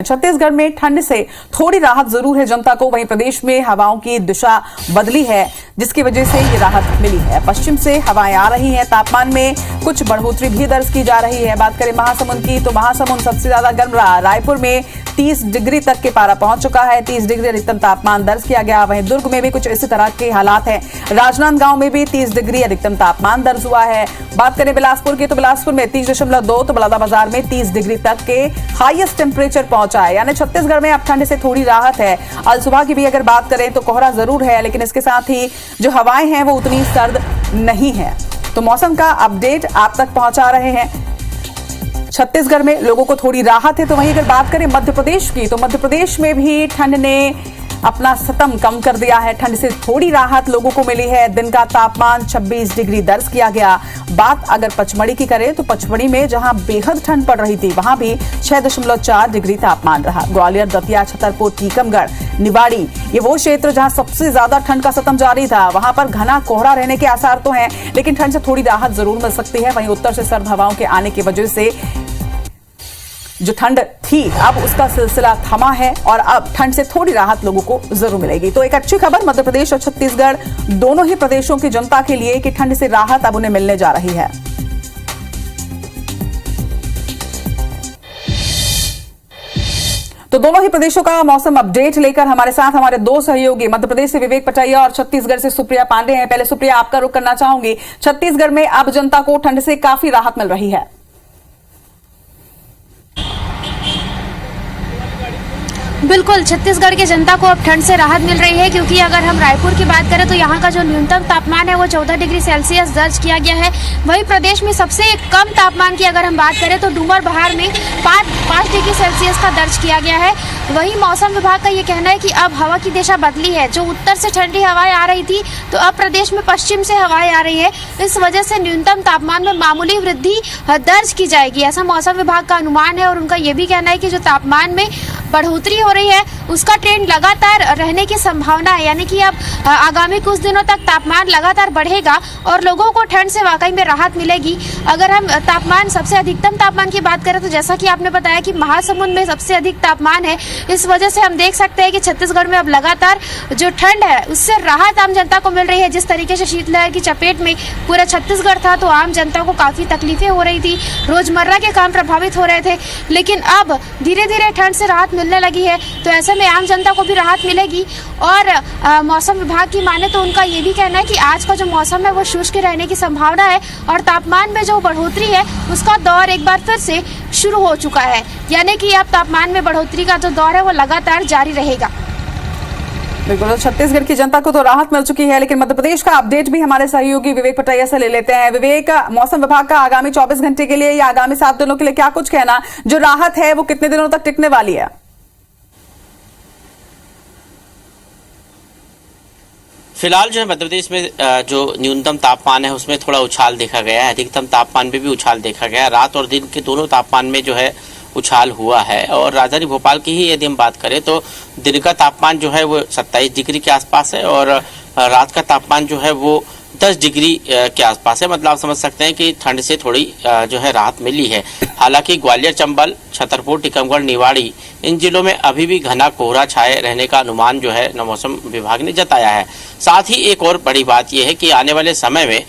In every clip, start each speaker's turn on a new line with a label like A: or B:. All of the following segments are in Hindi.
A: छत्तीसगढ़ में ठंड से थोड़ी राहत जरूर है जनता को। वहीं प्रदेश में हवाओं की दिशा बदली है, जिसकी वजह से ये राहत मिली है। पश्चिम से हवाएं आ रही हैं, तापमान में कुछ बढ़ोतरी भी दर्ज की जा रही है। बात करें महासमुंद की, तो महासमुंद सबसे ज्यादा गर्म रहा। रायपुर में 30 डिग्री तक के पारा पहुंच चुका है। 30 डिग्री अधिकतम तापमान दर्ज किया गया। वहीं दुर्ग में भी कुछ इसी तरह के हालात हैं। राजनांदगांव में भी 30 डिग्री अधिकतम तापमान दर्ज हुआ है। बात करें बिलासपुर की, तो बिलासपुर में 30.2, तो बलौदाबाजार में 30 डिग्री तक के हाईएस्ट टेम्परेचर पहुंचा है। यानी छत्तीसगढ़ में अब ठंड से थोड़ी राहत है। अल सुबह की भी अगर बात करें तो कोहरा जरूर है, लेकिन इसके साथ ही जो हवाएं हैं वो उतनी सर्द नहीं है। तो मौसम का अपडेट आप तक पहुंचा रहे हैं। छत्तीसगढ़ में लोगों को थोड़ी राहत है। तो वहीं अगर बात करें मध्य प्रदेश की, तो मध्य प्रदेश में भी ठंड ने अपना सतम कम कर दिया है। ठंड से थोड़ी राहत लोगों को मिली है। दिन का तापमान 26 डिग्री दर्ज किया गया। बात अगर पचमढ़ी की करें, तो पचमढ़ी में जहां बेहद ठंड पड़ रही थी, वहां भी 6.4 डिग्री तापमान रहा। ग्वालियर, दतिया, छतरपुर, टीकमगढ़, निवाड़ी, ये वो क्षेत्र जहां सबसे ज्यादा ठंड का सतम जारी था। वहां पर घना कोहरा रहने के आसार तो हैं, लेकिन ठंड से थोड़ी राहत जरूर मिल सकती है। वहीं उत्तर से सर्द हवाओं के आने की वजह से जो ठंड थी, अब उसका सिलसिला थमा है और अब ठंड से थोड़ी राहत लोगों को जरूर मिलेगी। तो एक अच्छी खबर मध्य प्रदेश और छत्तीसगढ़ दोनों ही प्रदेशों की जनता के लिए कि ठंड से राहत अब उन्हें मिलने जा रही है। तो दोनों ही प्रदेशों का मौसम अपडेट लेकर हमारे साथ हमारे दो सहयोगी मध्य प्रदेश से विवेक पटैया और छत्तीसगढ़ से सुप्रिया पांडे हैं। पहले सुप्रिया, आपका रुख करना चाहूंगी। छत्तीसगढ़ में अब जनता को ठंड से काफी राहत मिल रही है।
B: बिल्कुल, छत्तीसगढ़ की जनता को अब ठंड से राहत मिल रही है, क्योंकि अगर हम रायपुर की बात करें तो यहाँ का जो न्यूनतम तापमान है वो 14 डिग्री सेल्सियस दर्ज किया गया है। वहीं प्रदेश में सबसे कम तापमान की अगर हम बात करें तो डूमरबहार में 5 डिग्री सेल्सियस का दर्ज किया गया है। वहीं मौसम विभाग का ये कहना है कि अब हवा की दिशा बदली है। जो उत्तर से ठंडी हवाएं आ रही थी, तो अब प्रदेश में पश्चिम से हवाएं आ रही है। इस वजह से न्यूनतम तापमान में मामूली वृद्धि दर्ज की जाएगी, ऐसा मौसम विभाग का अनुमान है। और उनका ये भी कहना है कि जो तापमान में बढ़ोतरी हो रही है उसका ट्रेंड लगातार रहने की संभावना है, यानी कि अब आगामी कुछ दिनों तक तापमान लगातार बढ़ेगा और लोगों को ठंड से वाकई में राहत मिलेगी। अगर हम तापमान, सबसे अधिकतम तापमान की बात करें तो जैसा कि आपने बताया कि महासमुंद में सबसे अधिक तापमान है, इस वजह से हम देख सकते हैं कि छत्तीसगढ़ में अब लगातार जो ठंड है उससे राहत आम जनता को मिल रही है। जिस तरीके से शीतलहर की चपेट में पूरा छत्तीसगढ़ था, तो आम जनता को काफ़ी तकलीफें हो रही थी, रोजमर्रा के काम प्रभावित हो रहे थे। लेकिन अब धीरे धीरे ठंड से राहत मिलने लगी है, तो ऐसे में आम जनता को भी राहत मिलेगी। और मौसम विभाग की माने तो उनका ये भी कहना है कि आज का जो मौसम है वो शुष्क रहने की संभावना है और तापमान में जो बढ़ोतरी है उसका दौर एक बार फिर से शुरू हो चुका है, यानी कि अब तापमान में बढ़ोतरी का जो दौर है वो लगातार जारी रहेगा।
A: बिल्कुल, छत्तीसगढ़ की जनता को तो राहत मिल चुकी है, लेकिन मध्य प्रदेश का अपडेट भी हमारे सहयोगी विवेक पटैया से ले लेते हैं। विवेक, मौसम विभाग का आगामी 24 घंटे के लिए या आगामी 7 दिनों के लिए क्या कुछ कहना, जो राहत है वो कितने दिनों तक टिकने वाली है?
C: फिलहाल जो है मध्य प्रदेश में जो न्यूनतम तापमान है उसमें थोड़ा उछाल देखा गया है। अधिकतम तापमान में भी उछाल देखा गया है। रात और दिन के दोनों तापमान में जो है उछाल हुआ है। और राजधानी भोपाल की ही यदि हम बात करें तो दिन का तापमान जो है वो 27 डिग्री के आसपास है और रात का तापमान जो है वो 10 डिग्री के आसपास है। मतलब आप समझ सकते हैं कि ठंड से थोड़ी जो है राहत मिली है। हालांकि ग्वालियर, चंबल, छतरपुर, टीकमगढ़, निवाड़ी, इन जिलों में अभी भी घना कोहरा छाए रहने का अनुमान जो है मौसम विभाग ने जताया है। साथ ही एक और बड़ी बात यह है कि आने वाले समय में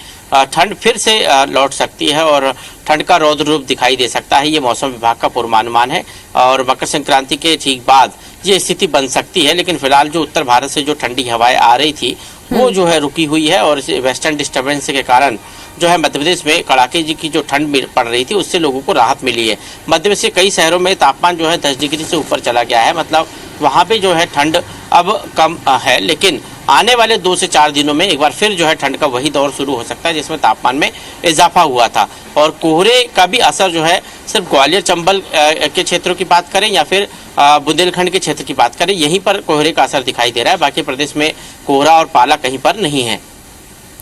C: ठंड फिर से लौट सकती है और ठंड का रौद्र रूप दिखाई दे सकता है। ये मौसम विभाग का पूर्वानुमान है और मकर संक्रांति के ठीक बाद ये स्थिति बन सकती है। लेकिन फिलहाल जो उत्तर भारत से जो ठंडी हवाएं आ रही थी वो जो है रुकी हुई है और वेस्टर्न डिस्टर्बेंस के कारण जो है मध्य प्रदेश में कड़ाके की जो ठंड पड़ रही थी उससे लोगों को राहत मिली है। मध्य प्रदेश के कई शहरों में तापमान जो है 10 डिग्री से ऊपर चला गया है। मतलब वहाँ पे जो है ठंड अब कम है, लेकिन आने वाले 2 से 4 दिनों में एक बार फिर जो है ठंड का वही दौर शुरू हो सकता है जिसमें तापमान में इजाफा हुआ था। और कोहरे का भी असर जो है सिर्फ ग्वालियर, चंबल के क्षेत्रों की बात करें या फिर बुंदेलखंड के क्षेत्र की बात करें, यहीं पर कोहरे का असर दिखाई दे रहा है। बाकी प्रदेश में कोहरा और पाला कहीं पर नहीं है।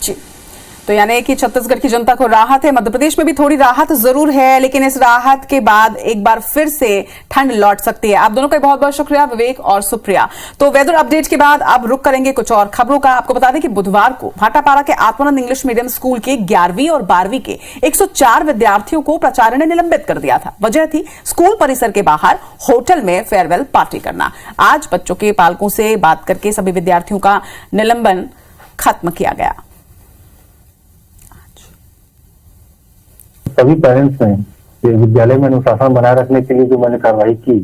A: जी, तो यानी कि छत्तीसगढ़ की जनता को राहत है, मध्य प्रदेश में भी थोड़ी राहत जरूर है, लेकिन इस राहत के बाद एक बार फिर से ठंड लौट सकती है। आप दोनों का बहुत बहुत शुक्रिया, विवेक और सुप्रिया। तो वेदर अपडेट के बाद अब रुक करेंगे कुछ और खबरों का। आपको बता दें कि बुधवार को भाटापारा के आत्मानंद इंग्लिश मीडियम स्कूल के 11वीं और 12वीं के 104 विद्यार्थियों को प्राचार्य ने निलंबित कर दिया था। वजह थी स्कूल परिसर के बाहर होटल में फेयरवेल पार्टी करना। आज बच्चों के पालकों से बात करके सभी विद्यार्थियों का निलंबन खत्म किया गया।
D: सभी पेरेंट्स ने ये विद्यालय में अनुशासन बनाए रखने के लिए जो मैंने कार्रवाई की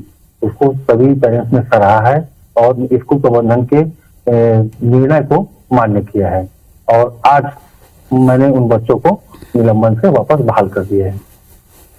D: उसको सभी पेरेंट्स ने सराहा है और स्कूल प्रबंधन के निर्णय को मान्य किया है और आज मैंने उन बच्चों को निलंबन से वापस बहाल कर दिया है।